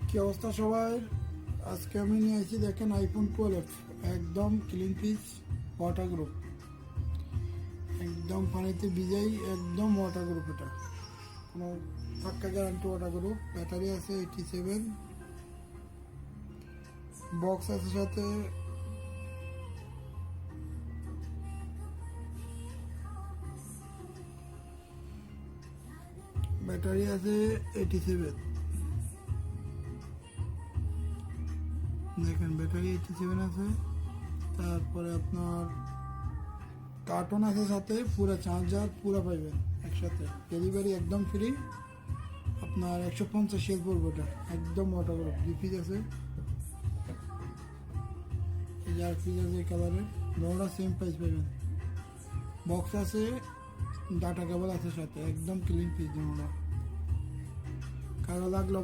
কি অবস্থা সবাই? আজকে আমি নিয়ে এসেছি, দেখেন আইফোন 12 একদম ক্লিন পিস ওয়াটার গ্রুপ, একদম পানিতে ভিজাই, একদম ওয়াটার গ্রুপ। এটা কোনো পাক্কা গ্যারান্টি ওয়াটার গ্রুপ। ব্যাটারি আছে 87, বক্স আছে সাথে, ব্যাটারি আছে 87। দেখেন ব্যাটারি 87 আছে। তারপরে আপনার কার্টন আছে সাথে, পুরো চার্জার পুরো পাইবেন একসাথে। ডেলিভারি একদম ফ্রি। আপনার 150 শেল পড়বে। ওটা একদম ওয়াটার গ্রুপ। রিফ্রিজ আছে, এই যে আর ফ্রিজ আছে কালারের, দুটোটা সেম প্রাইস পাবেন। বক্স আছে, ডাটা কেবল আছে সাথে, একদম ক্লিন পিস দুটোটা। কারো লাগলো